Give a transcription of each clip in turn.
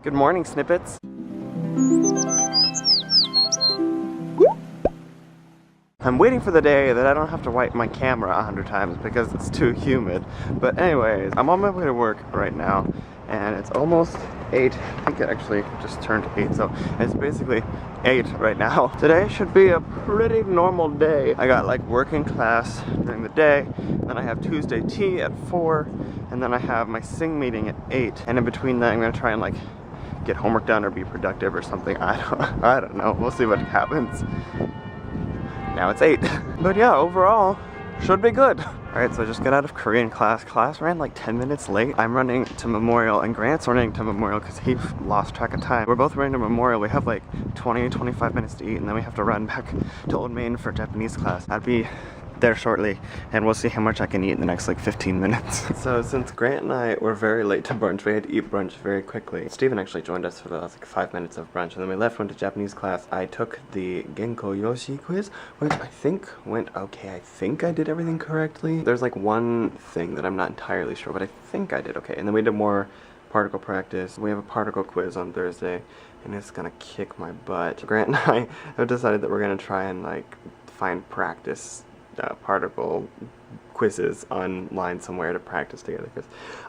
Good morning, Snippets. I'm waiting for the day that I don't have to wipe my camera 100 times because it's too humid. But anyways, I'm on my way to work right now and it's almost 8. I think it actually just turned 8, so it's basically 8 right now. Today should be a pretty normal day. I got like working class during the day, then I have Tuesday tea at 4, and then I have my sing meeting at 8. And in between that, I'm gonna try and like get homework done or be productive or something. I don't know. We'll see what happens. Now it's 8. But yeah, overall, should be good. Alright, so I just got out of Korean class. Class ran like 10 minutes late. I'm running to Memorial and Grant's running to Memorial because he lost track of time. We're both running to Memorial. We have like 20-25 minutes to eat and then we have to run back to Old Main for Japanese class. I'd be there shortly and we'll see how much I can eat in the next like 15 minutes. So since Grant and I were very late to brunch, we had to eat brunch very quickly. Steven actually joined us for the last like 5 minutes of brunch and then we left, went to Japanese class. I took the Genko Yoshi quiz, which I think went okay. I think I did everything correctly. There's like one thing that I'm not entirely sure, but I think I did okay. And then we did more particle practice. We have a particle quiz on Thursday and it's gonna kick my butt. Grant and I have decided that we're gonna try and like find practice particle quizzes online somewhere to practice together because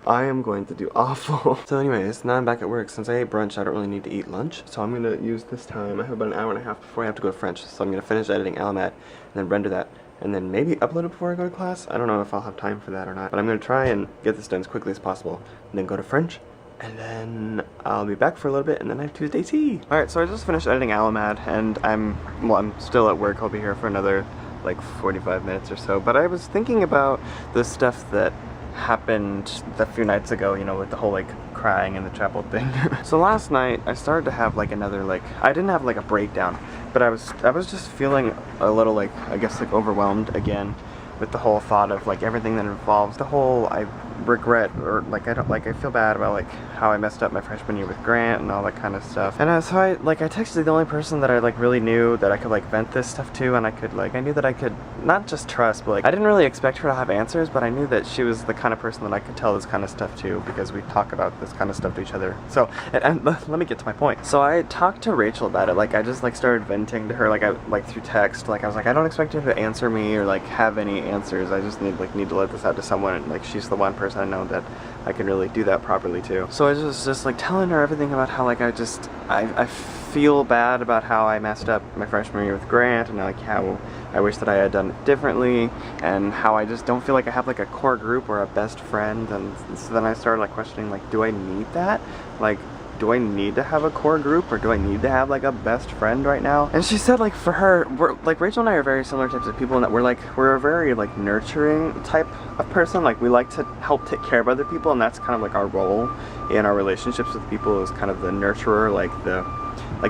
I am going to do awful. So anyways, now I'm back at work. Since I ate brunch, I don't really need to eat lunch, so I'm gonna use this time. I have about an hour and a half before I have to go to French, so I'm gonna finish editing ALAMAD and then render that and then maybe upload it before I go to class. I don't know if I'll have time for that or not, but I'm gonna try and get this done as quickly as possible and then go to French. And then I'll be back for a little bit and then I have Tuesday tea. Alright, so I just finished editing ALAMAD and I'm still at work. I'll be here for another like 45 minutes or so, but I was thinking about the stuff that happened a few nights ago, you know, with the whole like crying in the chapel thing. So last night I started to have like another like, I didn't have like a breakdown, but I was just feeling a little like, I guess like overwhelmed again with the whole thought of like everything that involves the whole, I regret or like I feel bad about like how I messed up my freshman year with Grant and all that kind of stuff. And so I texted the only person that I like really knew that I could like vent this stuff to, and I knew that I could not just trust, but like I didn't really expect her to have answers, but I knew that she was the kind of person that I could tell this kind of stuff to because we talk about this kind of stuff to each other. So and let me get to my point. So I talked to Rachel about it. Like I just like started venting to her like through text. Like I was like, I don't expect her to answer me or like have any answers. I just need to let this out to someone, and like she's the one person I know that I can really do that properly too. So I was just like telling her everything about how like I feel bad about how I messed up my freshman year with Grant, and like how I wish that I had done it differently, and how I just don't feel like I have like a core group or a best friend. And so then I started like questioning, like, do I need that? Like, do I need to have a core group, or do I need to have like a best friend right now? And she said like for her, we're like, Rachel and I are very similar types of people in that we're a very like nurturing type of person. Like we like to help take care of other people, and that's kind of like our role in our relationships with people, is kind of the nurturer, like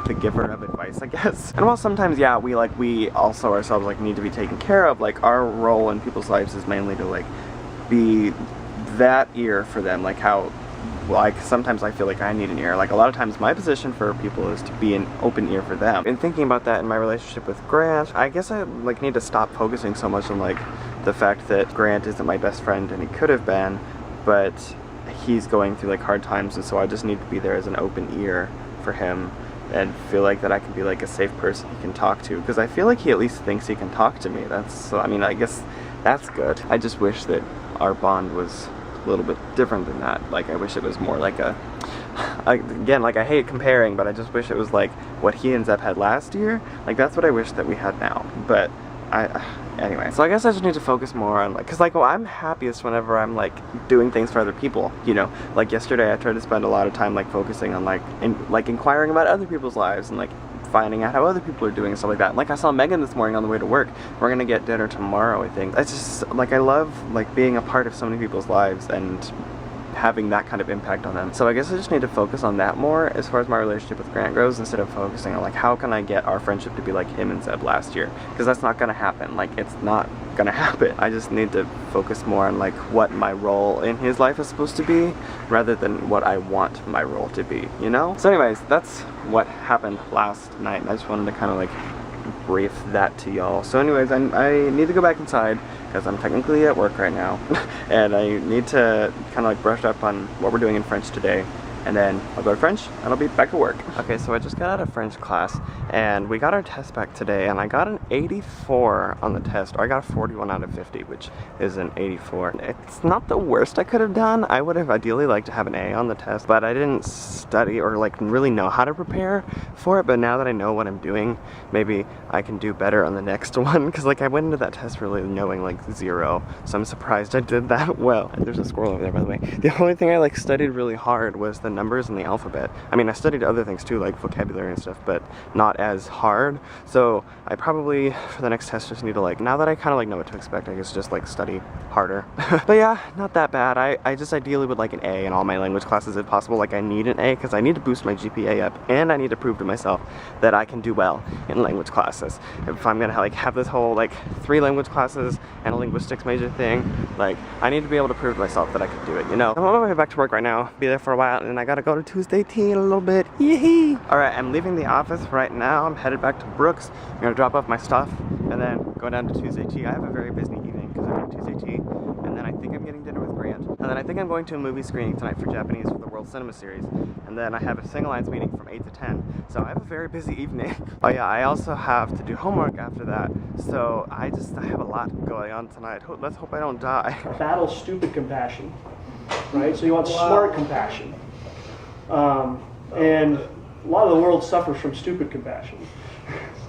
the giver of advice, I guess. And while sometimes, yeah, we also ourselves like need to be taken care of, like our role in people's lives is mainly to like be that ear for them, like how like sometimes I feel like I need an ear. Like a lot of times my position for people is to be an open ear for them. And thinking about that in my relationship with Grant, I guess I like need to stop focusing so much on like the fact that Grant isn't my best friend and he could have been, but he's going through like hard times, and so I just need to be there as an open ear for him and feel like that I can be like a safe person he can talk to, because I feel like he at least thinks he can talk to me. I mean, I guess that's good. I just wish that our bond was a little bit different than that. Like I wish it was more like again, like I hate comparing, but I just wish it was like what he and Zeb had last year. Like that's what I wish that we had now. But anyway, so I guess I just need to focus more on like, cause like, well, I'm happiest whenever I'm like doing things for other people, you know. Like yesterday I tried to spend a lot of time like focusing on like inquiring about other people's lives and like finding out how other people are doing and stuff like that. Like I saw Megan this morning on the way to work. We're gonna get dinner tomorrow, I think. It's just like I love like being a part of so many people's lives and having that kind of impact on them. So I guess I just need to focus on that more as far as my relationship with Grant goes, instead of focusing on like how can I get our friendship to be like him and Zeb last year, because that's not gonna happen. Like it's not gonna happen. I just need to focus more on like what my role in his life is supposed to be, rather than what I want my role to be, you know? So anyways, that's what happened last night, and I just wanted to kind of like brief that to y'all. So anyways, I need to go back inside because I'm technically at work right now and I need to kind of like brush up on what we're doing in French today and then I'll go to French and I'll be back to work. Okay, so I just got out of French class and we got our test back today and I got an 84 on the test, or I got a 41 out of 50, which is an 84. It's not the worst I could have done. I would have ideally liked to have an A on the test, but I didn't study or like really know how to prepare for it. But now that I know what I'm doing, maybe I can do better on the next one, because like I went into that test really knowing like 0, so I'm surprised I did that well. There's a squirrel over there, by the way. The only thing I like studied really hard was the numbers and the alphabet. I mean, I studied other things too, like vocabulary and stuff, but not as hard. So I probably for the next test just need to like, now that I kind of like know what to expect, I guess just like study harder. But yeah, not that bad. I just ideally would like an A in all my language classes if possible. Like I need an A because I need to boost my GPA up, and I need to prove to myself that I can do well in language classes. If I'm gonna like have this whole like 3 language classes and a linguistics major thing, like I need to be able to prove to myself that I can do it, you know? I'm on my way back to work right now, be there for a while, and I gotta go to Tuesday tea in a little bit. Yee-hee! Alright, I'm leaving the office right now. I'm headed back to Brooks. I'm gonna drop off my stuff and then go down to Tuesday tea. I have a very busy evening because I'm at Tuesday tea, and then I think I'm getting dinner with Grant. And then I think I'm going to a movie screening tonight for Japanese for the World Cinema Series. And then I have a Sing Alliance meeting from 8 to 10. So I have a very busy evening. Oh yeah, I also have to do homework after that. So I have a lot going on tonight. Let's hope I don't die. Battle stupid compassion, right? So you want smart compassion. And a lot of the world suffers from stupid compassion.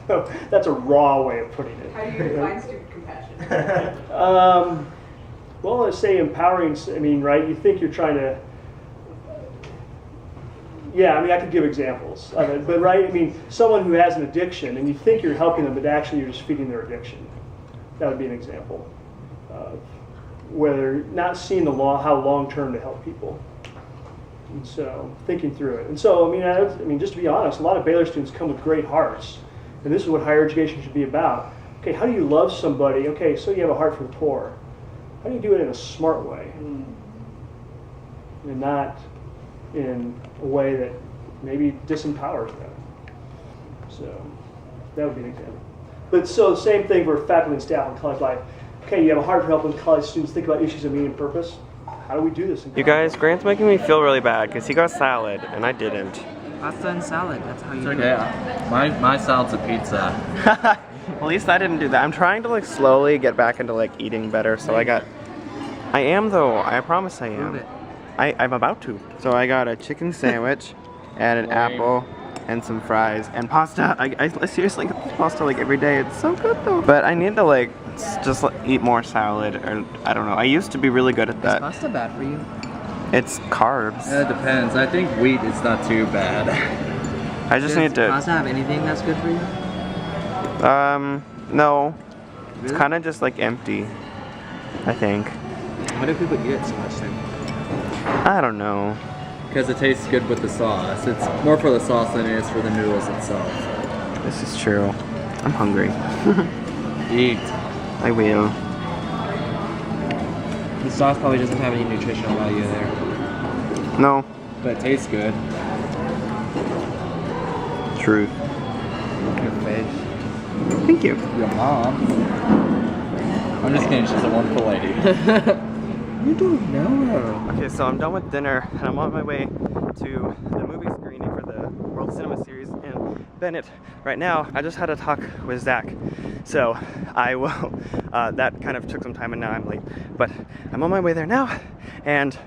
So that's a raw way of putting it. How do you define stupid compassion? Well, let's say empowering, I mean, right, you think you're trying to, yeah, I mean, I could give examples of it, but right, I mean, someone who has an addiction and you think you're helping them, but actually you're just feeding their addiction. That would be an example of whether not seeing how long-term to help people. And so thinking through it. And so, I mean, just to be honest, a lot of Baylor students come with great hearts, and this is what higher education should be about. Okay, how do you love somebody? Okay, so you have a heart for the poor. How do you do it in a smart way? And not in a way that maybe disempowers them. So that would be an example. But so the same thing for faculty and staff in college life. Okay, you have a heart for helping college students think about issues of meaning and purpose. How do we do this in college? You guys, Grant's making me feel really bad because he got salad and I didn't. Pasta and salad, that's how you do it. Yeah, my salad's a pizza. At least I didn't do that. I'm trying to like slowly get back into like eating better, so I am though, I promise I am. Prove it. I'm about to. So I got a chicken sandwich and an apple and some fries and pasta. I seriously get pasta like every day. It's so good though. But I need to like just eat more salad, or I don't know. I used to be really good at that. Is pasta bad for you? It's carbs. Yeah, it depends. I think wheat is not too bad. I just need to. Does pasta have anything that's good for you? No. Really? It's kind of just like empty, I think. Why do people eat it so much then? I don't know. Because it tastes good with the sauce. It's more for the sauce than it is for the noodles itself. This is true. I'm hungry. Eat. I will. The sauce probably doesn't have any nutritional value there. No. But it tastes good. Truth. Good face. Thank you. Your mom. I'm just kidding, she's a wonderful lady. You don't know. Okay, so I'm done with dinner and I'm on my way to the movie screening for the World Cinema Series in Bennett right now. I just had a talk with Zach, so I will, that kind of took some time and now I'm late, but I'm on my way there now and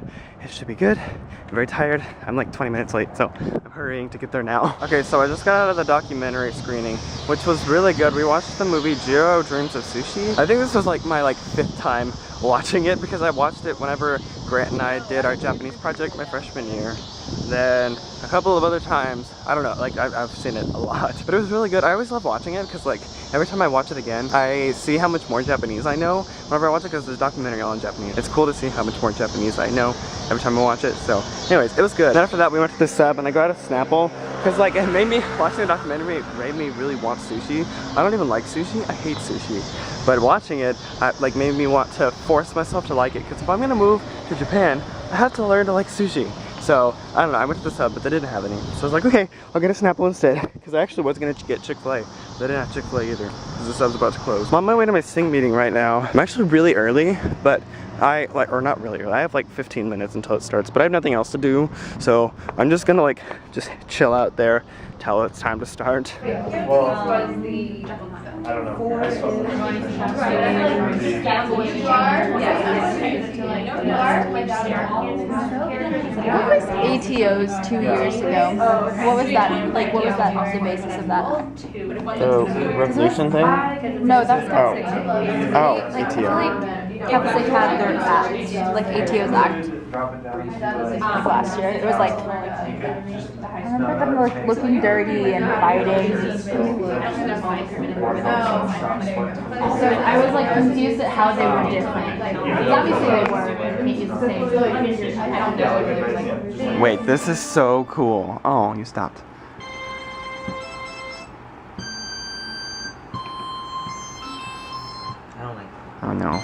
it should be good. I'm very tired. I'm like 20 minutes late, so I'm hurrying to get there now. Okay, so I just got out of the documentary screening, which was really good. We watched the movie Jiro Dreams of Sushi. I think this was like my 5th time watching it because I watched it whenever Grant and I did our Japanese project my freshman year. Then a couple of other times, I don't know, like I've seen it a lot, but it was really good. I always love watching it because like every time I watch it again, I see how much more Japanese I know whenever I watch it because there's a documentary all in Japanese. It's cool to see how much more Japanese I know every time I watch it. So anyways, it was good. Then after that, we went to the sub and I got a Snapple because like it made me, watching the documentary, it made me really want sushi. I don't even like sushi. I hate sushi. But watching it, made me want to force myself to like it because if I'm gonna move to Japan, I have to learn to like sushi. So, I don't know, I went to the sub, but they didn't have any. So I was like, okay, I'll get a Snapple instead. Because I actually was going to get Chick-fil-A, but they didn't have Chick-fil-A either. Because the sub's about to close. I'm on my way to my sing meeting right now. I'm actually really early, but or not really early. I have like 15 minutes until it starts, but I have nothing else to do. So I'm just gonna like, just chill out there till it's time to start. I don't know. What was ATOs 2 years ago? What was that? Like, what was that the basis of that? The revolution thing? No, that's Oh. Oh, like, ATO. Campus like had their act, like ATO's act, like last year. It was like, I remember them like looking dirty and fighting. So I was like confused at how they were different. Obviously they were, but maybe the same. Wait, this is so cool. Oh, you stopped. I don't like that. Oh no.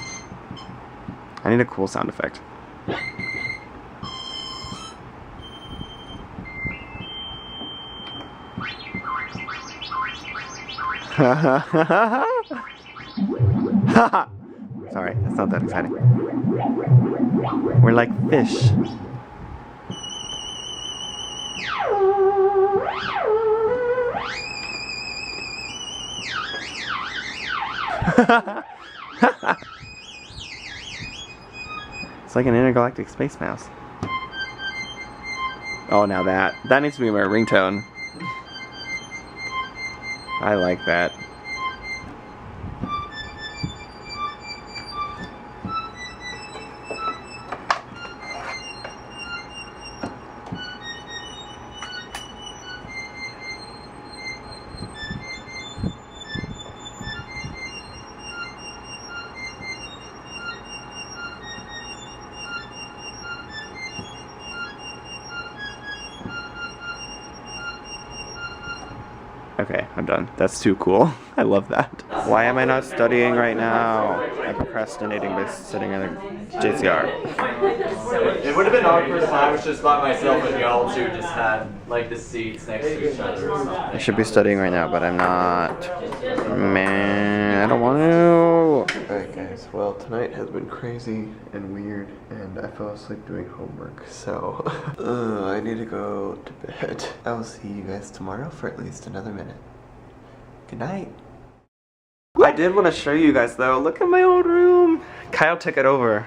I need a cool sound effect. Sorry, that's not that exciting. We're like fish. It's like an intergalactic space mouse. Oh, now that needs to be my ringtone. I like that. Okay, I'm done. That's too cool. I love that. Why am I not studying right now? I'm procrastinating by sitting in a JCR. It would have been awkward if I was just by myself and y'all two just had like the seats next to each other or something. I should be studying right now, but I'm not. Man, I don't want to. Alright guys, well tonight has been crazy and weird and I fell asleep doing homework, so I need to go to bed. I will see you guys tomorrow for at least another minute. Good night. I did want to show you guys though, look at my old room. Kyle took it over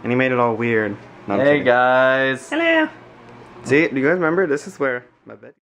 and he made it all weird. No, I'm Hey kidding. guys. Hello. See, do you guys remember? This is where my bed